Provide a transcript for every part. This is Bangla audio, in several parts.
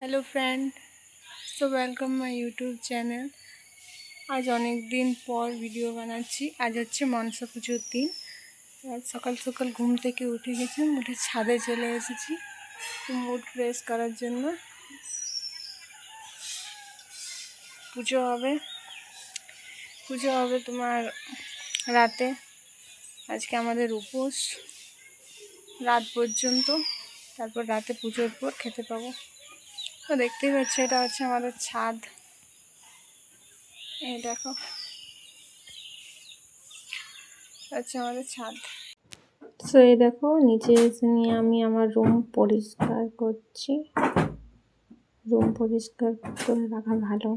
Hello friend. So welcome my YouTube channel. आज अनेक दिन पर वीडियो বানাচ্ছি। आज হচ্ছে মনসা পুজোর দিন। সকাল সকাল ঘুম থেকে উঠে গেছি, উঠে ছাদে চলে এসেছি মুড ফ্রেশ করার জন্য। পুজো হবে তোমার রাতে। আজকে আমাদের উপোস রাত পর্যন্ত, তারপর রাতে পুজোর পর খেতে পাবো। তো দেখতেই পাচ্ছি এটা হচ্ছে আমাদের ছাদ। এই দেখো, আচ্ছা আমাদের ছাদ। সো এই দেখো, নিচে এসে নিয়ে আমি আমার রুম পরিষ্কার করছি। রুম পরিষ্কার করে রাখা ভালো।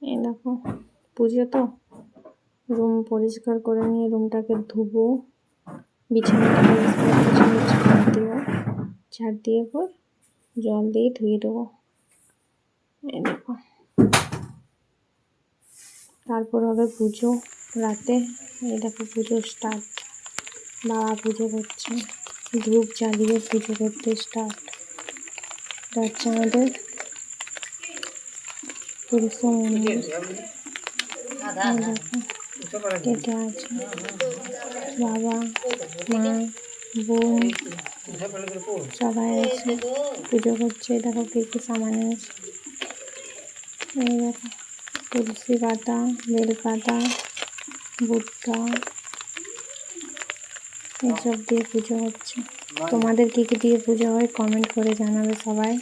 এই দেখো, পুজো তো রুম পরিষ্কার করে নিয়ে রুমটাকে ধুবো, বিছানাটা পরিষ্কার করে ঝাড় দেবো, ঝাড় দিয়ে পর জল দিয়ে ধুয়ে দেবো। এই দেখো, তারপর হবে পুজো রাতে। এই দেখো পুজো স্টার্ট, বাবা পুজো করছে, ধূপ জ্বালিয়ে পুজো করতে স্টার্ট। এটা হচ্ছে আমাদের তুলসী মন্দির। দেখো কেটে আছে, বাবা মা বোন সবাই আছে পুজো করছে। দেখো কে কি সামান এনেছে। এই দেখো তুলসী পাতা, বেল পাতা, ভুট্টা এসব দিয়ে পুজো হচ্ছে। তোমাদের কি কি দিয়ে পুজো হয় কমেন্ট করে জানাবে সবাই।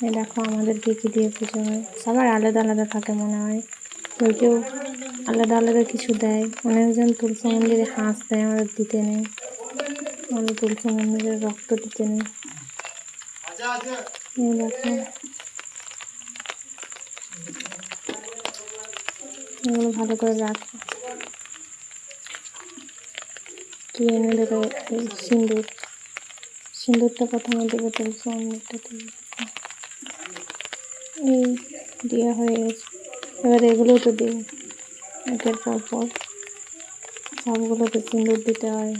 এই দেখো আমাদের কি কি দিয়ে পুজো হয়, সবার আলাদা আলাদা থাকে মনে হয়, কেউ কেউ আলাদা আলাদা কিছু দেয়। অনেকজন তুলসী মন্দিরে হাঁস দেয়, আমাদের দিতে নেই। আমাদের তুলসী মন্দিরে রক্ত দিতে নেই। এই দেখো এগুলো ভালো করে রাখো। কি এনে দেবে? এই সিঁদুরটা প্রথমে দেবে তুলসী মন্দিরটা দিয়ে। এই দেওয়া হয়ে গেছে, এবার এগুলোও তো দিই একের পর পর। সবগুলোতে সিঁদুর দিতে হয়।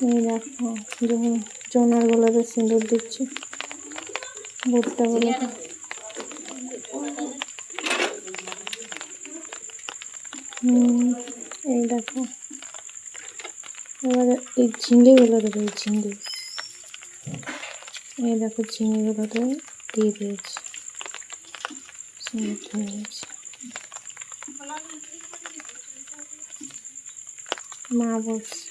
এই দেখো যখন চোনারগুলোতে সিঁদুর দিচ্ছি, ভুট্টাগুলোতে। এই দেখো এবারে এই ঝিঙ্গেগুলো দেবো, এই ঝিঙ্গে। এই দেখো ঝিঙ্গেগুলোতে দিয়ে দিয়েছি, সিঁদুর হয়ে গেছে। মা বসছে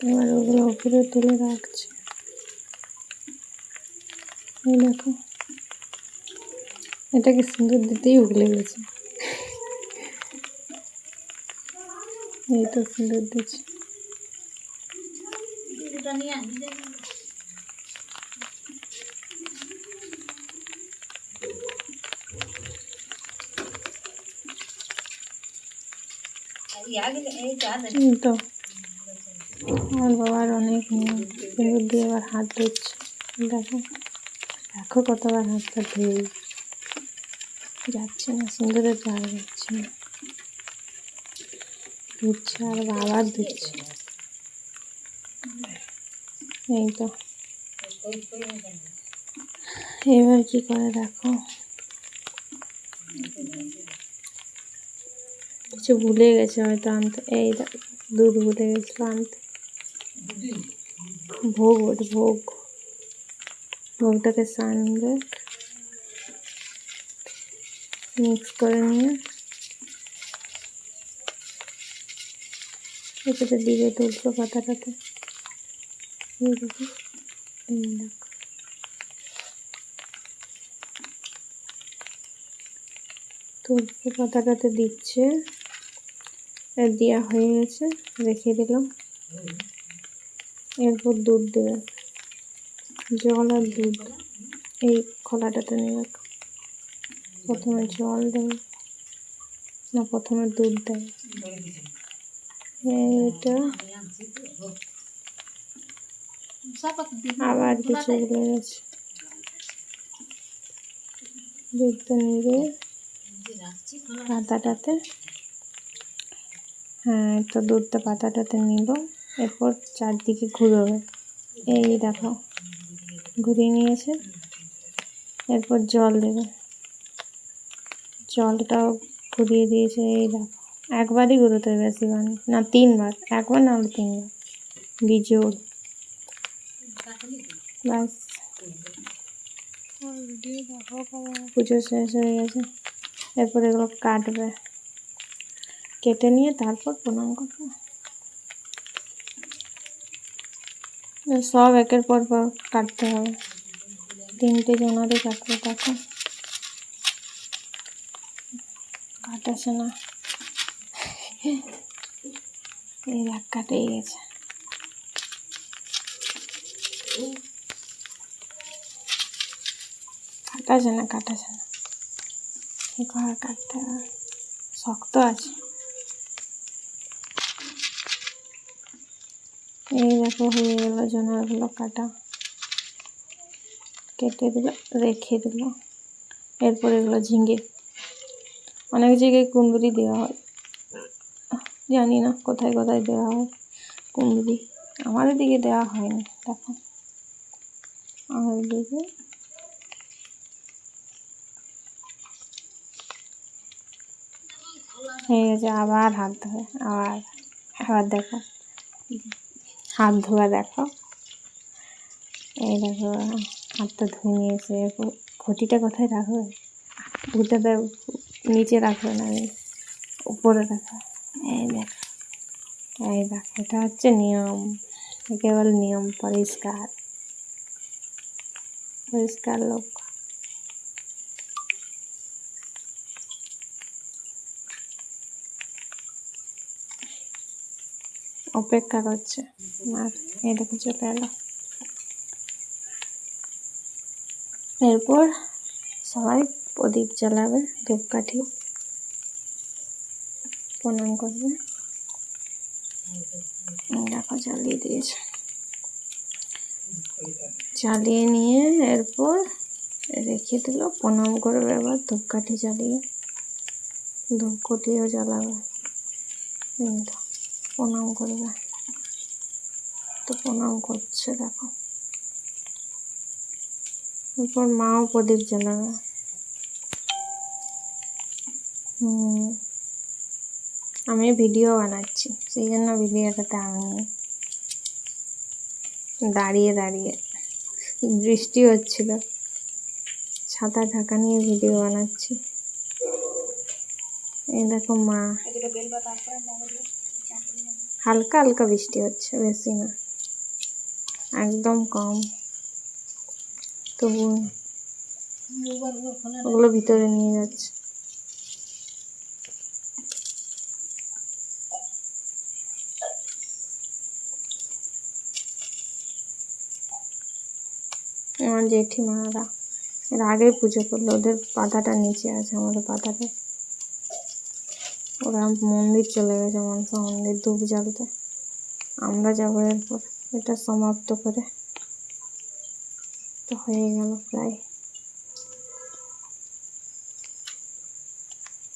এবার ওগুলো উপরে তুলে রাখছে। এই দেখো এটাকে সিঁদুর দিতেই ভুলে গেছে। এই তো সিঁদুর দিচ্ছি। তো আমার বাবার অনেক নিয়ম, সিঁদুর দিয়ে আবার হাত ধুচ্ছে। দেখো দেখো কতবার হাতটা ধুয়ে যাচ্ছে না, সিঁদুরের জাল যাচ্ছে না, ধুচ্ছে আর বাবার ধুচ্ছে। এই তো এবার কি করে দেখো, কিছু ভুলে গেছে হয়তো আনতে। এই দুধ ভুলে গেছিল আনতে, ভোগটাকে সানবে মিক্স করে নিয়ে এটাতে দিবে তুলসী পাতাটাতে। এই দেখো তুলসী পাতাটাতে দিচ্ছে। দেওয়া হয়ে গেছে, রেখে দিলাম। এরপর দুধ দেবে, জল আর দুধ। এই খোলাটাতে নিয়ে রাখো। প্রথমে জল দেয় না, প্রথমে দুধ দেয়। এটা আবার কিছু উড়ে গেছে। দুধটা নিয়ে পাতাটাতে, হ্যাঁ তো দুধটা পাতাটাতে নিল। এরপর চারদিকে ঘুরোবে, এই দেখো ঘুরিয়ে নিয়েছে। এরপর জল দেবে, জলটাও ঘুরিয়ে দিয়েছে। এই দেখো একবারই ঘুরোতে হবে, বেশি বার না, 3বার, একবার না হলে 3বার বিজোড়। ব্যাস পুজো শেষ হয়ে গেছে। এরপর এগুলো কাটবে, কেটে নিয়ে তারপর প্রণাম করবে। সব একের পর পর কাটতে হবে, 3টে জনারে কাটবে। দেখো কাটাছে না, এই এক কাটেই গেছে। কাটাছে না, ঘর কাটতে হবে, শক্ত আছে। এই দেখো হয়ে গেল জনারগুলো কাটা, কেটে দিল, রেখে দিল। এরপর এগুলো ঝিঙে, অনেক জায়গায় কুন্দুরি দেওয়া হয়, জানি না কোথায় কোথায় দেওয়া হয় কুন্দুরি, আমাদের দিকে দেওয়া হয়নি। দেখো আমাদের দিকে হয়ে গেছে। আবার হাত ধোবে, আবার দেখো হাত ধোয়া, দেখো এই দেখো হাতটা ধুয়ে নিয়েছে। ঘটিটা কোথায় রাখবে, ঘুটাতে নিচে রাখবে না, উপরে রাখবে। এই দেখো, এটা হচ্ছে নিয়ম, একে বলে নিয়ম। পরিষ্কার পরিষ্কার লোক। অপেক্ষা করছে আর এই দেখো চলে এলো। এরপর সবাই প্রদীপ জ্বালাবে, ধূপকাঠি, প্রণাম করবে। দেখো জ্বালিয়ে দিয়েছে, জ্বালিয়ে নিয়ে এরপর রেখে দিল। প্রণাম করবে এবার ধূপকাঠি জ্বালিয়ে, ধূপকাঠিও জ্বালাবে, প্রণাম করবে। তো প্রণাম করছে দেখো। এরপর মাও প্রদীপ জ্বালাবে। আমি ভিডিও বানাচ্ছি, সেই জন্য ভিডিওটাতে আমি দাঁড়িয়ে দাঁড়িয়ে, বৃষ্টি হচ্ছিল, ছাতা ঢাকা নিয়ে ভিডিও বানাচ্ছি। এই দেখো মা, হালকা হালকা বৃষ্টি হচ্ছে, বেশি না, একদম কম। তবু ওগুলো ভিতরে নিয়ে যাচ্ছে। আমার জেঠিমারা এর আগে পুজো করলো, ওদের পাতাটা নিচে আছে, আমাদের পাতাটা। ওরা মন্দির চলে গেছে, মনসা মন্দির ধূপ জ্বালতে। আমরা যাবো এরপর, এটা সমাপ্ত করে। তো হয়ে গেল প্রায়।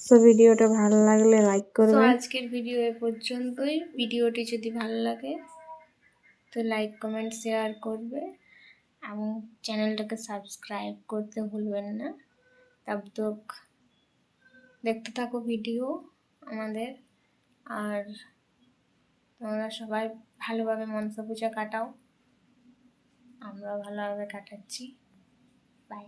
তো ভিডিওটা ভালো লাগলে লাইক করবে। আজকের ভিডিও এ পর্যন্তই। ভিডিওটি যদি ভালো লাগে তো লাইক, কমেন্ট, শেয়ার করবে এবং চ্যানেলটাকে সাবস্ক্রাইব করতে ভুলবেন না। তব তক দেখতে থাকো ভিডিও আমাদের। আর তোমরা সবাই ভালোভাবে মনসা পূজা কাটাও, আমরা ভালোভাবে কাটাচ্ছি। বাই।